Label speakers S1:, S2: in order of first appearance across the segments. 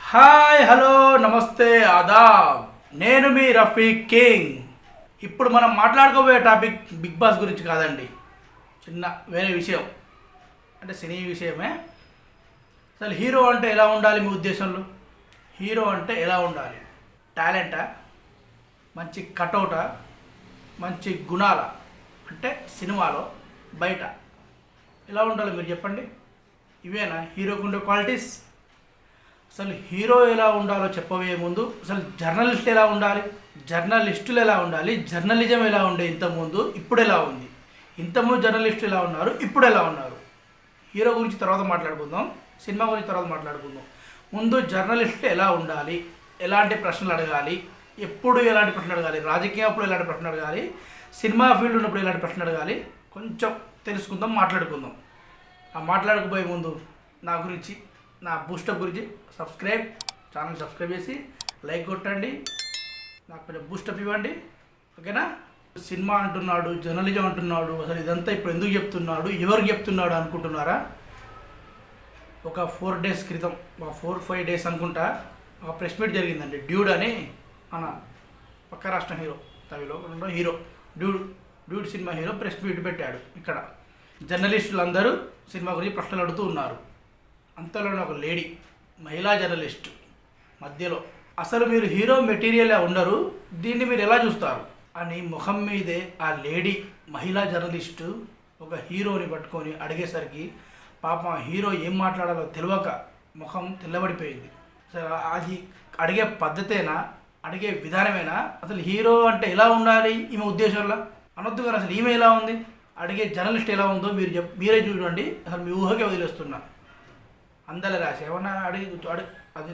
S1: Hi hello నమస్తే ఆదాబ్. నేను మీ రఫీక్ కింగ్. ఇప్పుడు మనం మాట్లాడుకోబోయే టాపిక్ బిగ్ బాస్ గురించి కాదండి, చిన్న వేరే విషయం, అంటే సినీ విషయమే. అసలు హీరో అంటే ఎలా ఉండాలి మీ ఉద్దేశంలో? హీరో అంటే ఎలా ఉండాలి? టాలెంటా, మంచి కటౌటా, మంచి గుణాల, అంటే సినిమాలో బయట ఎలా ఉండాలి మీరు చెప్పండి? ఇవేనా హీరోకు ఉండే క్వాలిటీస్? అసలు హీరో ఎలా ఉండాలో చెప్పబోయే ముందు అసలు జర్నలిస్ట్ ఎలా ఉండాలి, జర్నలిస్టులు ఎలా ఉండాలి, జర్నలిజం ఎలా ఉండే ఇంతకుముందు, ఇప్పుడు ఎలా ఉంది, ఇంతకుముందు జర్నలిస్టులు ఎలా ఉన్నారు, ఇప్పుడు ఎలా ఉన్నారు? హీరో గురించి తర్వాత మాట్లాడుకుందాం, సినిమా గురించి తర్వాత మాట్లాడుకుందాం. ముందు జర్నలిస్ట్ ఎలా ఉండాలి, ఎలాంటి ప్రశ్నలు అడగాలి, ఎప్పుడు ఎలాంటి ప్రశ్నలు అడగాలి, రాజకీయం అప్పుడు ఎలాంటి ప్రశ్నలు అడగాలి, సినిమా ఫీల్డ్ ఉన్నప్పుడు ఎలాంటి ప్రశ్నలు అడగాలి, కొంచెం తెలుసుకుందాం, మాట్లాడుకుందాం. ఆ మాట్లాడకపోయే ముందు నా గురించి, నా బూస్టప్ గురించి ఛానల్ సబ్స్క్రైబ్ చేసి లైక్ కొట్టండి, నాకు కొంచెం బూస్టప్ ఇవ్వండి, ఓకేనా? సినిమా అంటున్నాడు, జర్నలిజం అంటున్నాడు, అసలు ఇదంతా ఇప్పుడు ఎందుకు చెప్తున్నాడు, ఎవరికి చెప్తున్నాడు అనుకుంటున్నారా? ఒక 4 days క్రితం, 4-5 days అనుకుంటా, ఒక ప్రెస్ మీట్ జరిగిందండి. డ్యూడ్ అని మన పక్క రాష్ట్రం హీరో, తమిళలో హీరో, డ్యూడ్ సినిమా హీరో ప్రెస్ మీట్ పెట్టాడు. ఇక్కడ జర్నలిస్టులు అందరూ సినిమా గురించి ప్రశ్నలు అడుగుతూ ఉన్నారు. అంతలోనే ఒక లేడీ, మహిళా జర్నలిస్ట్ మధ్యలో, అసలు మీరు హీరో మెటీరియలే ఉండరు, దీన్ని మీరు ఎలా చూస్తారు అని ముఖం మీదే ఆ లేడీ మహిళా జర్నలిస్టు ఒక హీరోని పట్టుకొని అడిగేసరికి పాపం హీరో ఏం మాట్లాడాలో తెలియక ముఖం తెల్లబడిపోయింది. అది అడిగే పద్ధతేనా, అడిగే విధానమేనా? అసలు హీరో అంటే ఎలా ఉండాలి ఈమె ఉద్దేశంలో అనొద్దు, కానీ అసలు ఈమె ఎలా ఉంది, అడిగే జర్నలిస్ట్ ఎలా ఉందో మీరే చూడండి. అసలు మీ ఊహకే వదిలేస్తున్నా. అందరూ రాసి ఏమన్నా అది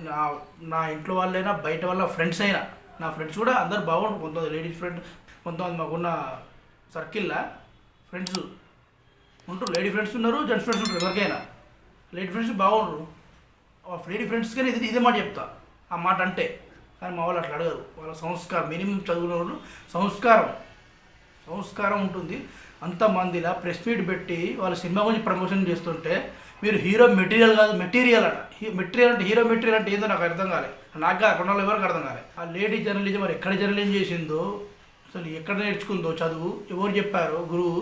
S1: నా ఇంట్లో వాళ్ళైనా బయట వాళ్ళ ఫ్రెండ్స్ అయినా, నా ఫ్రెండ్స్ కూడా అందరు బాగుంటారు. కొంతమంది లేడీస్ ఫ్రెండ్, కొంతమంది మాకున్న సర్కిల్లో ఫ్రెండ్స్ ఉంటారు, లేడీ ఫ్రెండ్స్ ఉన్నారు, జెంట్స్ ఫ్రెండ్స్ ఉంటారు. ఎవరికైనా లేడీ ఫ్రెండ్స్ బాగుంటారు. లేడీ ఫ్రెండ్స్ కానీ ఇదే మాట చెప్తా, ఆ మాట అంటే. కానీ మా వాళ్ళు అట్లా అడగరు. వాళ్ళ సంస్కారం, మినిమం చదువుకున్న వాళ్ళు సంస్కారం ఉంటుంది. అంతమందిలా ప్రెస్ మీట్ పెట్టి వాళ్ళ సినిమా గురించి ప్రమోషన్ చేస్తుంటే మీరు హీరో మెటీరియల్ కాదు, మెటీరియల్ అట. మెటీరియల్ అంటే హీరో మెటీరియల్ అంటే ఏందో నాకు అర్థం కాలే, నాకు అక్కడ ఎవరికి అర్థం కాలే. ఆ లేడీ జర్నలిజం మరి ఎక్కడ జర్నలిజం చేసిందో, అసలు ఎక్కడ నేర్చుకుందో చదువు, ఎవరు చెప్పారో గురువు,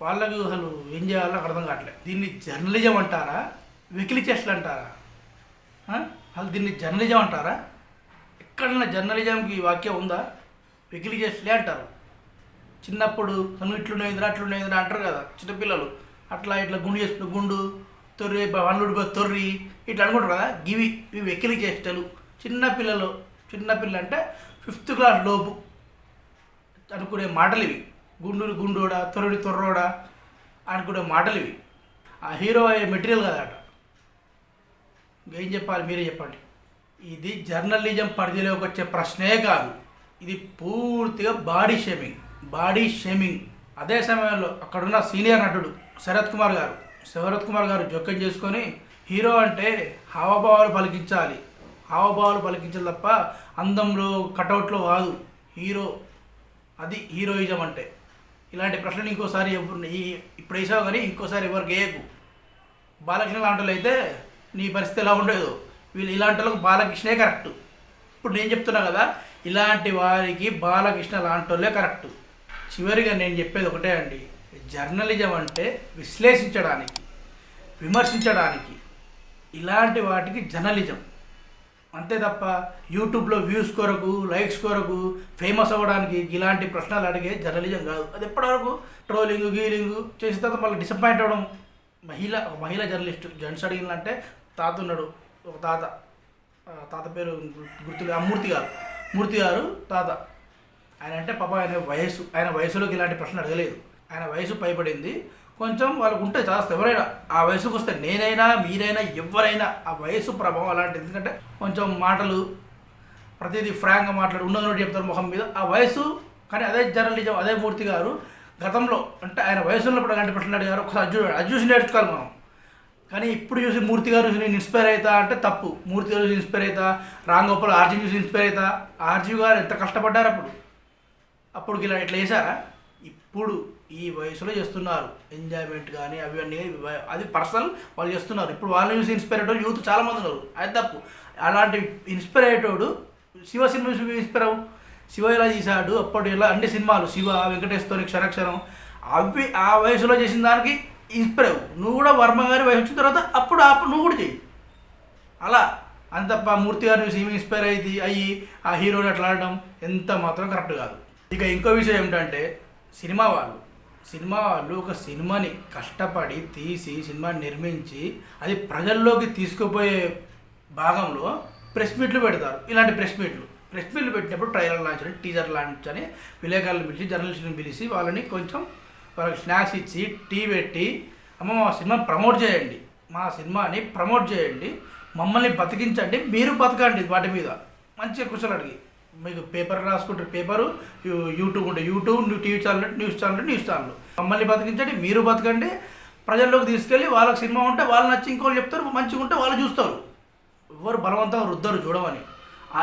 S1: వాళ్ళకు అసలు ఏం చేయాలో నాకు అర్థం కావట్లేదు. దీన్ని జర్నలిజం అంటారా, వెకిలి చేష్టలు అంటారా? అసలు దీన్ని జర్నలిజం అంటారా? ఎక్కడన్నా జర్నలిజంకి వాక్యం ఉందా? వెకిలి చేష్టలే అంటారు. చిన్నప్పుడు నువ్వు ఇట్లుండేదిరా అట్లుండేదిరా అంటారు కదా చిన్నపిల్లలు, అట్లా ఇట్లా గుండు చేసుకుంటూ గుండు తొర్రి వన్నుడిపో తొర్రి ఇట్లా అనుకుంటారు కదా. ఇవి వెకిలి చేష్టలు. చిన్నపిల్ల అంటే 5th class లోపు అనుకునే మాటలు ఇవి. గుండోడా, తొర్రోడా అనుకునే మాటలు ఇవి. ఆ హీరో మెటీరియల్ కదట. ఏం చెప్పాలి మీరే చెప్పండి. ఇది జర్నలిజం పరిధిలోకి వచ్చే ప్రశ్నే కాదు, ఇది పూర్తిగా బాడీ షేమింగ్. అదే సమయంలో అక్కడున్న సీనియర్ నటుడు శరత్ కుమార్ గారు జోక్యం చేసుకొని, హీరో అంటే హావభావాలు పలికించాలి తప్ప అందంలో కటౌట్లో కాదు హీరో, అది హీరోయిజం అంటే. ఇలాంటి ప్రశ్నలు ఇంకోసారి ఇప్పుడు వేసావు కానీ ఇంకోసారి ఎవరికి వేయకు. బాలకృష్ణ లాంటి వాళ్ళు అయితే నీ పరిస్థితి ఎలా ఉండేదో, వీళ్ళు ఇలాంటి వాళ్ళకి బాలకృష్ణే కరెక్ట్. ఇప్పుడు నేను చెప్తున్నా కదా, ఇలాంటి వారికి బాలకృష్ణ లాంటి వాళ్ళే కరెక్ట్. చివరిగా నేను చెప్పేది ఒకటే అండి, జర్నలిజం అంటే విశ్లేషించడానికి, విమర్శించడానికి, ఇలాంటి వాటికి జర్నలిజం. అంతే తప్ప యూట్యూబ్లో వ్యూస్ కొరకు, లైక్స్ కొరకు, ఫేమస్ అవ్వడానికి ఇలాంటి ప్రశ్నలు అడిగే జర్నలిజం కాదు. అది ఎప్పటివరకు ట్రోలింగ్ గీలింగ్ చేసిన తర్వాత మళ్ళీ డిసప్పాయింట్ అవ్వడం. మహిళా జర్నలిస్ట్ జెంట్స్ అడిగినంటే తాత ఉన్నాడు, ఒక తాత పేరు గుర్తులేదు, మూర్తి గారు తాత. ఆయన అంటే పాప ఆయన వయసులోకి ఇలాంటి ప్రశ్న అడగలేదు. ఆయన వయసు పైబడింది కొంచెం, వాళ్ళకు ఉంటే చాస్తా. ఎవరైనా ఆ వయసుకు వస్తే, నేనైనా మీరైనా ఎవరైనా ఆ వయసు ప్రభావం అలాంటిది. ఎందుకంటే కొంచెం మాటలు ప్రతిదీ ఫ్రాంక్గా ఉన్నది చెప్తారు ముఖం మీద, ఆ వయసు. కానీ అదే జర్నలిజం, అదే మూర్తి గారు గతంలో అంటే ఆయన వయసు ఉన్నప్పుడు అలాంటి ప్రశ్నలు అడిగారు. ఒకసారి అది చూసి నేర్చుకోవాలి మనం. కానీ ఇప్పుడు చూసి మూర్తి గారు చూసి నేను ఇన్స్పైర్ అవుతా అంటే తప్పు. మూర్తి గారు చూసి ఇన్స్పైర్ అవుతా, రామ్ గోపాల్ ఆర్జీ చూసి ఇన్స్పైర్ అవుతా. ఆర్జీ గారు ఎంత కష్టపడ్డారు అప్పుడు ఇట్లా వేసారా? ఇప్పుడు ఈ వయసులో చేస్తున్నారు ఎంజాయ్మెంట్ కానీ అవి అన్నీ, అది పర్సనల్ వాళ్ళు చేస్తున్నారు. ఇప్పుడు వాళ్ళని చూసి ఇన్స్పైర్ అయ్యే యూత్ చాలామంది ఉన్నారు, అది తప్పు. అలాంటి ఇన్స్పైర్ అయ్యేటోడు శివ సినిమా ఇన్స్పైర్ అవ్వు. శివ ఎలా తీశాడు అప్పుడు ఎలా అన్ని సినిమాలు శివ వెంకటేశ్వరి క్షణక్షణం అవి ఆ వయసులో చేసిన దానికి ఇన్స్పైర్ అవ్వు. నువ్వు కూడా వర్మ గారి వయసు వచ్చిన తర్వాత అప్పుడు నువ్వు కూడా చెయ్యి. అలా అంత మూర్తి గారిని చూసి ఇన్స్పైర్ అయ్యి ఆ హీరోని అట్లా ఆడడం ఎంత మాత్రం కరెక్ట్ కాదు. ఇక ఇంకో విషయం ఏమిటంటే సినిమా వాళ్ళు ఒక సినిమాని కష్టపడి తీసి సినిమాని నిర్మించి అది ప్రజల్లోకి తీసుకుపోయే భాగంలో ప్రెస్ మీట్లు పెడతారు. ఇలాంటి ప్రెస్ మీట్లు పెట్టినప్పుడు ట్రైలర్ లాంచ్ అని టీజర్ లాంచ్ అని విలేకరులను పిలిచి జర్నలిస్టులను పిలిచి వాళ్ళని కొంచెం వాళ్ళకి స్నాక్స్ ఇచ్చి టీ పెట్టి అమ్మ మా సినిమాని ప్రమోట్ చేయండి, మా సినిమాని ప్రమోట్ చేయండి, మమ్మల్ని బతికించండి, మీరు బతకండి వాటి మీద మంచిగా క్వశ్చన్ అడిగి. మీకు పేపర్ రాసుకుంటారు, పేపరు యూట్యూబ్ ఉంటే YouTube, TV channel, news channel మమ్మల్ని బతికించండి, మీరు బతకండి, ప్రజల్లోకి తీసుకెళ్ళి వాళ్ళకి సినిమా ఉంటే వాళ్ళు నచ్చి ఇంకోళ్ళు చెప్తారు, మంచిగా ఉంటే వాళ్ళు చూస్తారు. ఎవరు బలవంతంగా రుద్దరు చూడమని.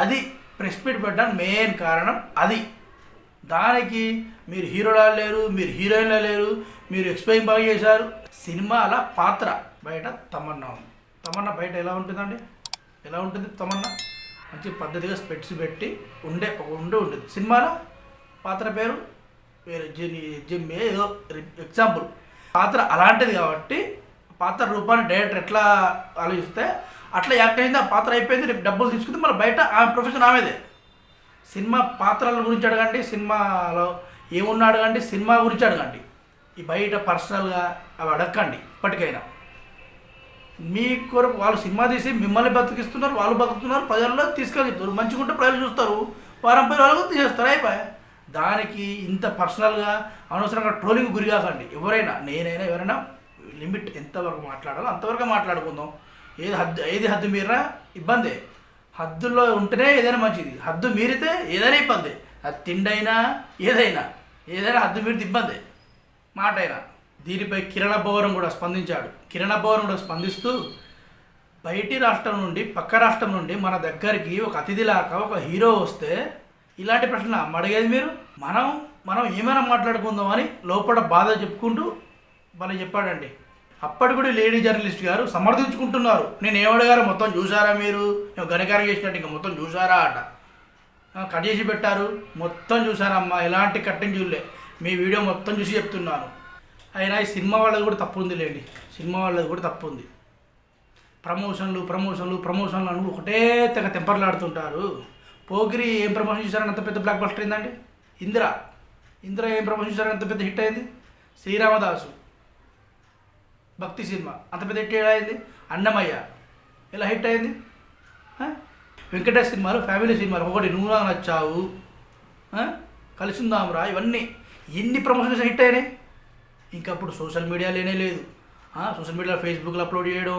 S1: అది ప్రెస్ మీట్ పెట్టడానికి మెయిన్ కారణం అది. దానికి మీరు హీరోలా లేరు, మీరు హీరోయిన్లా లేరు, మీరు ఎక్స్ప్లెయిన్ బాగా చేశారు. సినిమాల పాత్ర బయట తమన్నా ఉంది. తమన్నా బయట ఎలా ఉంటుందండి? ఎలా ఉంటుంది తమన్నా? మంచి పద్ధతిగా స్పెట్స్ పెట్టి ఉండేది. సినిమాలో పాత్ర పేరు ఏదో ఎగ్జాంపుల్ పాత్ర అలాంటిది కాబట్టి పాత్ర రూపాన్ని డైరెక్టర్ ఎట్లా ఆలోచిస్తే అట్లా యాక్ట్ అయింది, ఆ పాత్ర అయిపోయింది, రేపు డబ్బులు తీసుకుంది, మళ్ళీ బయట ఆమె ప్రొఫెషన్ ఆమెదే. సినిమా పాత్రల గురించి అడగండి, సినిమాలో ఏమున్నా అడగండి, సినిమా గురించి అడగండి. ఈ బయట పర్సనల్గా అవి అడగండి. ఇప్పటికైనా మీ కొరకు వాళ్ళు సినిమా తీసి మిమ్మల్ని బతికిస్తున్నారు, వాళ్ళు బతుకుతున్నారు, ప్రజల్లో తీసుకెళ్తారు, మంచిగా ఉంటే ప్రజలు చూస్తారు, వారం పై వాళ్ళకు తీసేస్తారు, అయిపోయి. దానికి ఇంత పర్సనల్గా అనవసరంగా ట్రోలింగ్ గురి కాకండి. ఎవరైనా నేనైనా ఎవరైనా లిమిట్ ఎంతవరకు మాట్లాడాలో అంతవరకు మాట్లాడుకుందాం. ఏది హద్దు మీరినా ఇబ్బందే. హద్దుల్లో ఉంటేనే ఏదైనా మంచిది, హద్దు మీరితే ఏదైనా ఇబ్బంది. అది తిండైనా ఏదైనా హద్దు మీరితే ఇబ్బందే మాట అయినా. దీనిపై కిరణ్ అబ్బవరం కూడా స్పందించాడు. కిరణ్ అబ్బవరం కూడా స్పందిస్తూ బయటి రాష్ట్రం నుండి పక్క రాష్ట్రం నుండి మన దగ్గరికి ఒక అతిథిలాగా ఒక హీరో వస్తే ఇలాంటి ప్రశ్న అడిగేది మీరు? మనం ఏమైనా మాట్లాడుకుందామని లోపల బాధ చెప్పుకుంటూ వాళ్ళు చెప్పాడండి. అప్పటి కూడా లేడీ జర్నలిస్ట్ గారు సమర్థించుకుంటున్నారు. నేను ఏమడిగారో మొత్తం చూసారా మీరు? ఘనకారం చేసినట్టు ఇంకా మొత్తం చూసారా అట. కట్ చేసి పెట్టారు, మొత్తం చూసారమ్మా, ఎలాంటి కట్టింగ్ చూడలే, మీ వీడియో మొత్తం చూసి చెప్తున్నాను. అయినా ఈ సినిమా వాళ్ళది కూడా తప్పు ఉంది లేండి, సినిమా వాళ్ళది కూడా తప్పు ఉంది. ప్రమోషన్లు అని ఒకటే తెగ తెంపర్లాడుతుంటారు. పోగిరి ఏం ప్రమోషన్ చేశారని అంత పెద్ద బ్లాక్ బస్టర్ అయిందండి? ఇందిర ఏం ప్రమోషన్ చేశారని అంత పెద్ద హిట్ అయింది? శ్రీరామదాసు భక్తి సినిమా అంత పెద్ద హిట్ అయింది? అన్నమయ్య ఎలా హిట్ అయింది? వెంకటేష్ సినిమాలు, ఫ్యామిలీ సినిమాలు, ఒకటి నువ్వు నాకు నచ్చావు, కలిసిందాంరా, ఇవన్నీ ఎన్ని ప్రమోషన్స్ హిట్ అయినాయి. ఇంకా అప్పుడు సోషల్ మీడియా లేనే లేదు. సోషల్ మీడియాలో ఫేస్బుక్లో అప్లోడ్ చేయడం,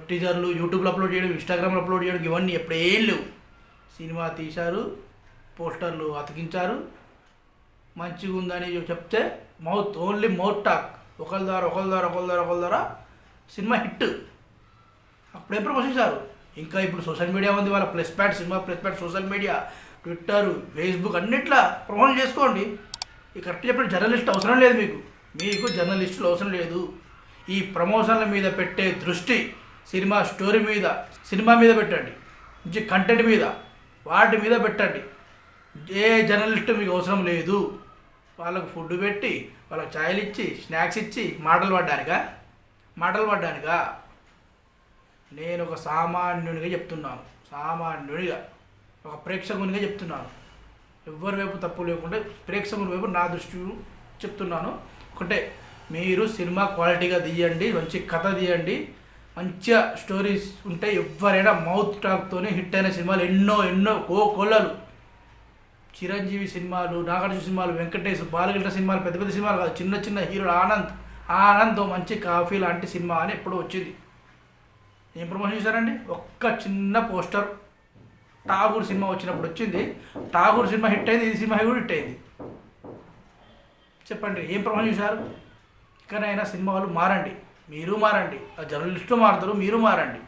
S1: టీజర్లు యూట్యూబ్లో అప్లోడ్ చేయడం, ఇన్స్టాగ్రామ్లో అప్లోడ్ చేయడం, ఇవన్నీ ఎప్పుడేం లేవు. సినిమా తీశారు, పోస్టర్లు అతికించారు, మంచిగా ఉందని చెప్తే ఓన్లీ మౌత్ టాక్, ఒకళ్ళ ద్వారా సినిమా హిట్. అప్పుడేం ప్రమోషన్ చేశారు? ఇంకా ఇప్పుడు సోషల్ మీడియా ఉంది, వాళ్ళ ప్లస్ ప్యాడ్ సినిమా plus pad social media, twitter, facebook అన్నిట్లా ప్రమోషన్ చేసుకోండి. ఈ కరెక్ట్ చెప్పిన జర్నలిస్ట్ అవసరం లేదు మీకు జర్నలిస్టులు అవసరం లేదు. ఈ ప్రమోషన్ల మీద పెట్టే దృష్టి సినిమా స్టోరీ మీద, సినిమా మీద పెట్టండి, మంచి కంటెంట్ మీద, వాటి మీద పెట్టండి. ఏ జర్నలిస్టు మీకు అవసరం లేదు. వాళ్ళకు ఫుడ్ పెట్టి, వాళ్ళకి ఛాయలు ఇచ్చి, స్నాక్స్ ఇచ్చి మాటలు పడ్డానికా? నేను ఒక సామాన్యునిగా చెప్తున్నాను, ఒక ప్రేక్షకునిగా చెప్తున్నాను. ఎవరి వైపు తప్పు లేకుండా ప్రేక్షకుని వైపు నా దృష్టి చెప్తున్నాను. ఒకటే, మీరు సినిమా క్వాలిటీగా తీయండి, మంచి కథ తీయండి, మంచిగా స్టోరీస్ ఉంటే ఎవరైనా మౌత్ టాక్తోనే హిట్ అయిన సినిమాలు ఎన్నో కోకొల్లలు. చిరంజీవి సినిమాలు, నాగార్జున సినిమాలు, వెంకటేష్, బాలకృష్ణ సినిమాలు, పెద్ద సినిమాలు కాదు, చిన్న హీరోలు. ఆనంద్ మంచి కాఫీ లాంటి సినిమా అని ఎప్పుడో వచ్చింది. ఏం ప్రమోషన్ చేశారండి? ఒక్క చిన్న పోస్టర్. ఠాగూర్ సినిమా వచ్చినప్పుడు వచ్చింది. ఠాగూర్ సినిమా హిట్ అయింది, ఈ సినిమా కూడా హిట్ అయింది. చెప్పండి, ఏం ప్రమోషన్ చేశారు? ఇకనైనా సినిమా వాళ్ళు మారండి, మీరు మారండి, ఆ జర్నలిస్టు మారుతారు, మీరు మారండి.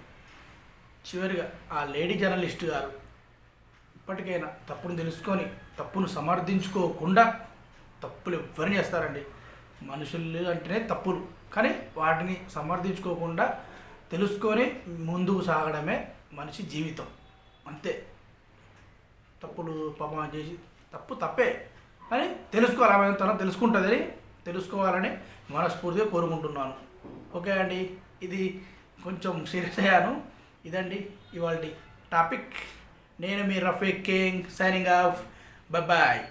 S1: చివరిగా ఆ లేడీ జర్నలిస్ట్ గారు ఇప్పటికైనా తప్పును తెలుసుకొని, తప్పును సమర్థించుకోకుండా, తప్పులు ఎవరిని చేస్తారండి? మనుషులు అంటేనే తప్పులు, కానీ వాటిని సమర్థించుకోకుండా తెలుసుకొని ముందుకు సాగడమే మనిషి జీవితం అంతే. తప్పులు పాపం చేసి తప్పే అని తెలుసుకోవాలి. ఆమె తన తెలుసుకోవాలని మనస్ఫూర్తిగా కోరుకుంటున్నాను. ఓకే అండి, ఇది కొంచెం సీరియస్ అయ్యాను. ఇదండి ఇవాళ టాపిక్. నేను మీ Rafiq king signing off. Bye.